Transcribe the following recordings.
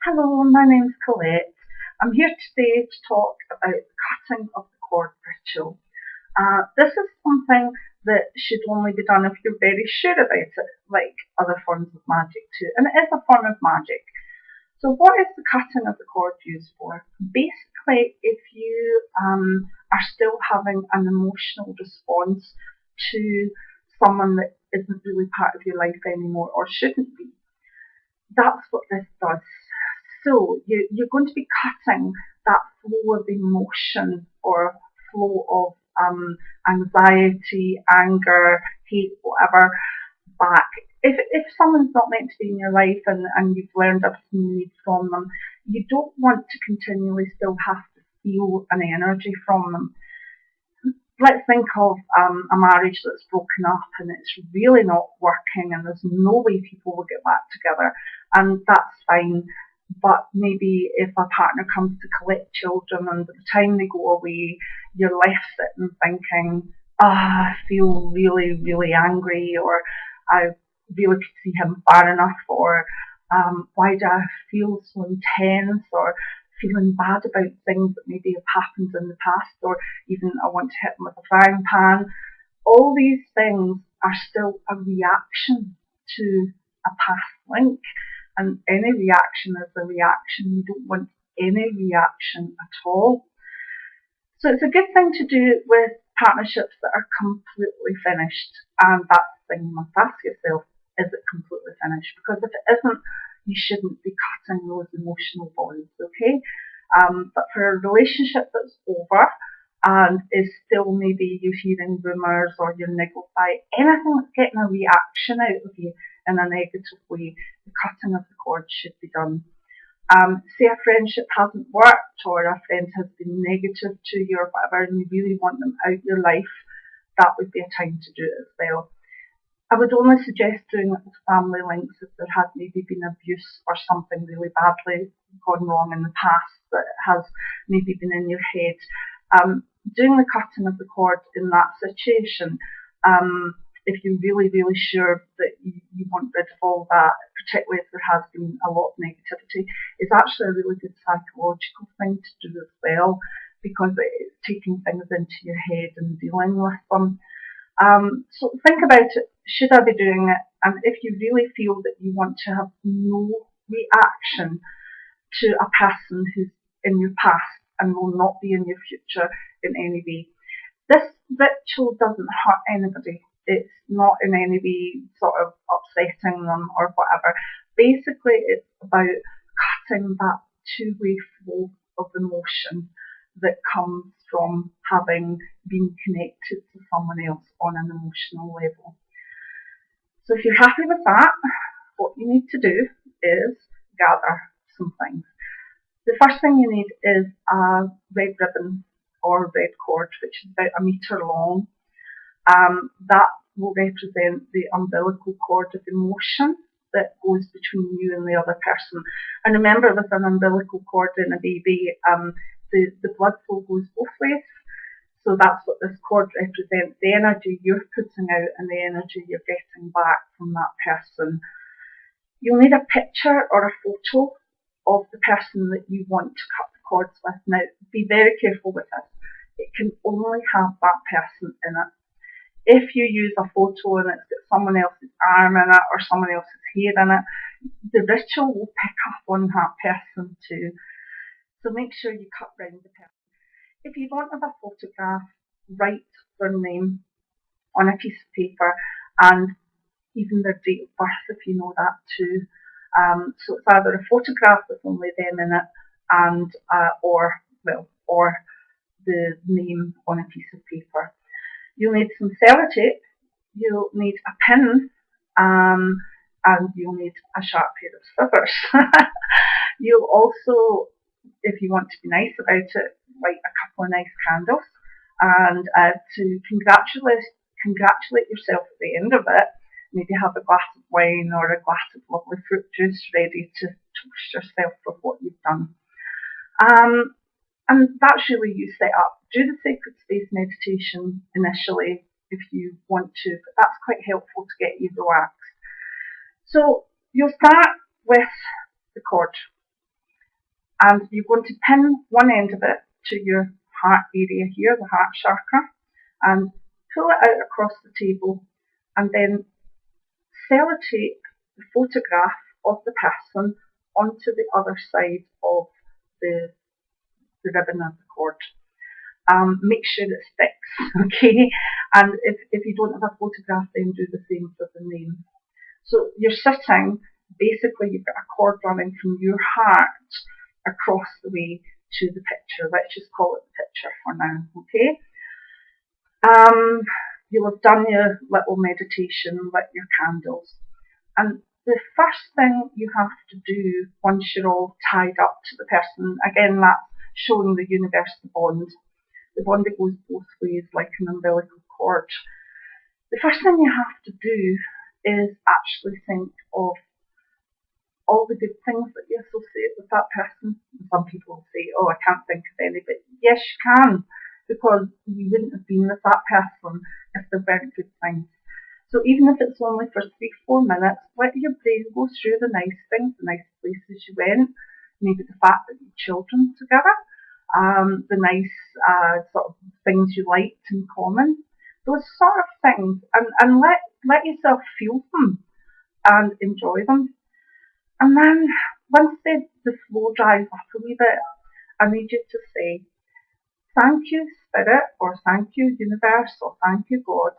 Hello, my name's Colette. I'm here today to talk about the cutting of the cord ritual. This is something that should only be done if you're very sure about it, like other forms of magic too. And it is a form of magic. So what is the cutting of the cord used for? Basically, if you are still having an emotional response to someone that isn't really part of your life anymore or shouldn't be, that's what this does. So you're going to be cutting that flow of emotion or flow of anxiety, anger, hate, whatever, back. If someone's not meant to be in your life and you've learned everything you need from them, you don't want to continually still have to feel an energy from them. Let's think of a marriage that's broken up and it's really not working and there's no way people will get back together, and that's fine. But maybe if a partner comes to collect children and by the time they go away, you're left sitting thinking, I feel really, really angry, or I really could see him far enough, or why do I feel so intense, or feeling bad about things that maybe have happened in the past, or even I want to hit him with a frying pan. All these things are still a reaction to a past link. And any reaction is a reaction. You don't want any reaction at all. So it's a good thing to do with partnerships that are completely finished. And that's the thing you must ask yourself, is it completely finished? Because if it isn't, you shouldn't be cutting those emotional bonds, okay? But for a relationship that's over and is still maybe you're hearing rumours or you're niggled by anything that's getting a reaction out of you in a negative way, the cutting of the cord should be done. Say a friendship hasn't worked or a friend has been negative to you or whatever and you really want them out of your life, that would be a time to do it as well. I would only suggest doing it with family links if there had maybe been abuse or something really badly gone wrong in the past that has maybe been in your head. Doing the cutting of the cord in that situation, if you're really, really sure that you want rid of all that, particularly if there has been a lot of negativity, is actually a really good psychological thing to do as well, because it's taking things into your head and dealing with them. So think about it, should I be doing it? And if you really feel that you want to have no reaction to a person who's in your past and will not be in your future in any way, this ritual doesn't hurt anybody. It's not in any way sort of upsetting them or whatever. Basically, it's about cutting that two-way flow of emotion that comes from having been connected to someone else on an emotional level. So if you're happy with that, what you need to do is gather some things. The first thing you need is a red ribbon or red cord, which is about 1 metre long. That will represent the umbilical cord of emotion that goes between you and the other person. And remember, with an umbilical cord in a baby, the blood flow goes both ways. So that's what this cord represents, the energy you're putting out and the energy you're getting back from that person. You'll need a picture or a photo of the person that you want to cut the cords with. Now, be very careful with this. It can only have that person in it. If you use a photo and it's got someone else's arm in it or someone else's hair in it, the ritual will pick up on that person too. So make sure you cut round the person. If you don't have a photograph, write their name on a piece of paper and even their date of birth if you know that too. So it's either a photograph with only them in it and or the name on a piece of paper. You'll need some sellotape, you'll need a pin, and you'll need a sharp pair of scissors. You'll also, if you want to be nice about it, light a couple of nice candles, and to congratulate yourself at the end of it, maybe have a glass of wine or a glass of lovely fruit juice ready to toast yourself for what you've done. And that's really you set up. Do the sacred space meditation initially if you want to, but that's quite helpful to get you relaxed. So you'll start with the cord. and you're going to pin one end of it to your heart area here, the heart chakra, and pull it out across the table, and then sellotape the photograph of the person onto the other side of the ribbon of the cord. Make sure it sticks, okay? And if you don't have a photograph, then do the same for the name. So you're sitting, basically you've got a cord running from your heart across the way to the picture. Let's just call it the picture for now, okay? You'll have done your little meditation, lit your candles. And the first thing you have to do once you're all tied up to the person, again, that's showing the universe the bond that goes both ways like an umbilical cord. The first thing you have to do is actually think of all the good things that you associate with that person. Some people will say, oh, I can't think of any, but yes, you can, because you wouldn't have been with that person if there weren't good things. So even if it's only for 3-4 minutes, let your brain go through the nice things, the nice places you went, maybe the fact that you had children together, the nice sort of things you liked in common, those sort of things, and let yourself feel them and enjoy them. And then once the flow dries up a wee bit, I need you to say, thank you, Spirit, or thank you, Universe, or thank you, God,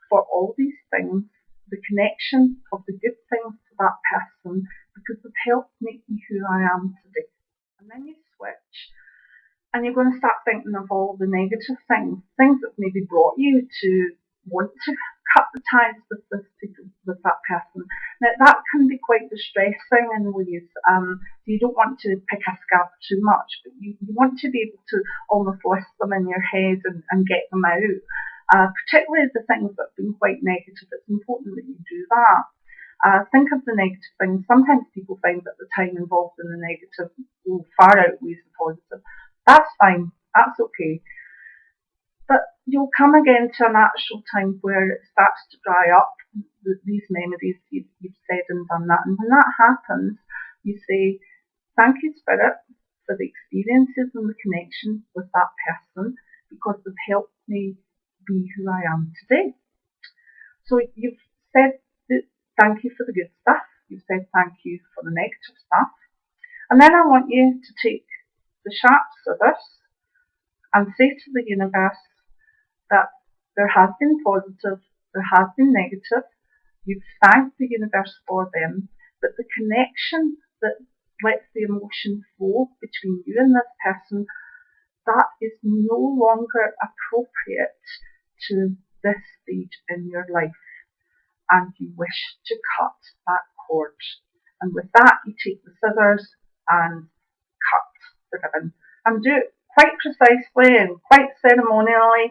for all these things, the connection of the good things to that person, because they've helped make me who I am today. And then you switch, and you're going to start thinking of all the negative things that maybe brought you to want to cut the ties with that person. Now that can be quite distressing in ways. You don't want to pick a scab too much, but you want to be able to almost list them in your head and get them out. Particularly the things that have been quite negative, it's important that you do that. Think of the negative things. Sometimes people find that the time involved in the negative will far outweighs the positive. That's fine, that's okay. But you'll come again to a natural time where it starts to dry up, these memories, you've said and done that. And when that happens, you say, thank you, Spirit, for the experiences and the connection with that person, because they've helped me be who I am today. So you've said thank you for the good stuff, you've said thank you for the negative stuff, and then I want you to take the sharp scissors and say to the universe that there has been positive, there has been negative, you've thanked the universe for them, but the connection that lets the emotion flow between you and this person, that is no longer appropriate to this stage in your life, and you wish to cut that cord. And with that, you take the scissors and cut the ribbon, and do it quite precisely and quite ceremonially.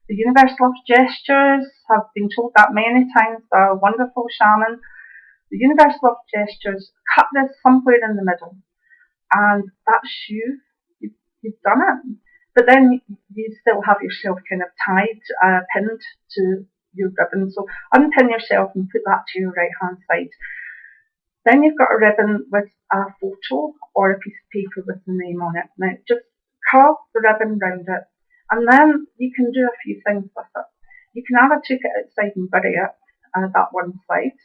The universe loves gestures. I've been told that many times by a wonderful shaman. The universe loves gestures. Cut this somewhere in the middle, and that's you. You've done it. But then you still have yourself kind of tied, pinned to your ribbon. So unpin yourself and put that to your right hand side. Then you've got a ribbon with a photo or a piece of paper with the name on it. Now just curl the ribbon round it, and then you can do a few things with it. You can either take it outside and bury it, that one side.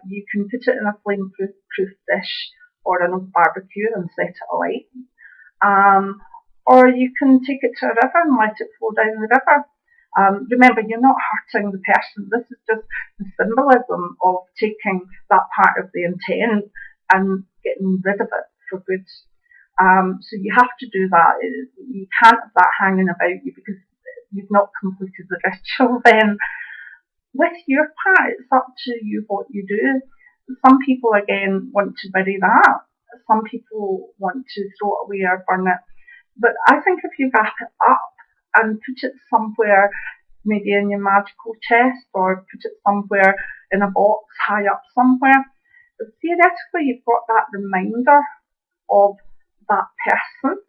You can put it in a flame-proof dish or an old barbecue and set it alight. Or you can take it to a river and let it flow down the river. Remember, you're not hurting the person. This is just the symbolism of taking that part of the intent and getting rid of it for good. So you have to do that. You can't have that hanging about you because you've not completed the ritual then. With your part, it's up to you what you do. Some people, again, want to bury that. Some people want to throw it away or burn it. But I think if you wrap it up and put it somewhere, maybe in your magical chest, or put it somewhere in a box high up somewhere, theoretically you've got that reminder of that person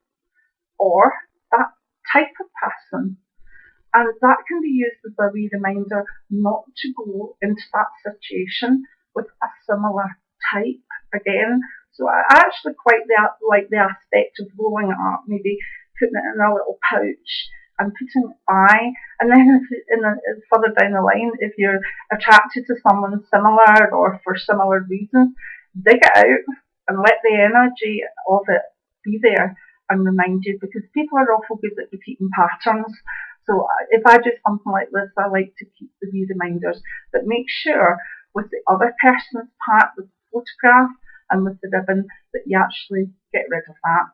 or that type of person. And that can be used as a wee reminder not to go into that situation with a similar type again. So I actually quite like the aspect of rolling it up, maybe putting it in a little pouch and putting it by. And then further down the line, if you're attracted to someone similar or for similar reasons, dig it out and let the energy of it be there and remind you, because people are awful good at repeating patterns. So if I do something like this, I like to keep the wee reminders, but make sure with the other person's part, with the photograph and with the ribbon, that you actually get rid of that.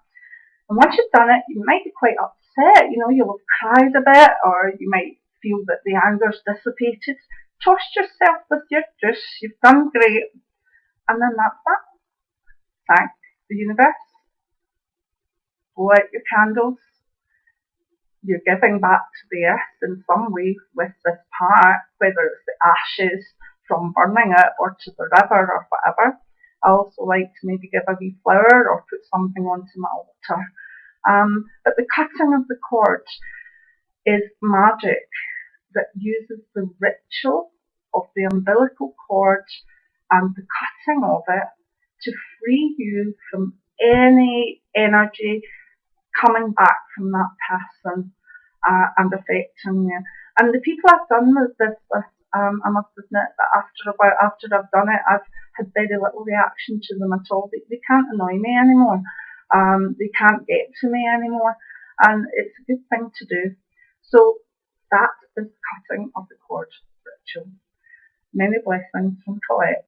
And once you've done it, you might be quite upset, you'll have cried a bit, or you might feel that the anger's dissipated. Trust yourself with your juice, you've done great, and then that's that. Thank the universe. Blow out your candles. You're giving back to the earth in some way with this part, whether it's the ashes from burning it or to the river or whatever. I also like to maybe give a wee flower or put something onto my altar. But the cutting of the cord is magic that uses the ritual of the umbilical cord and the cutting of it to free you from any energy coming back from that person and affecting you. And the people I've done this with, I must admit that after I've done it, I've had very little reaction to them at all. They can't annoy me anymore. They can't get to me anymore, and it's a good thing to do. So that is cutting of the cord ritual. Many blessings from Colette.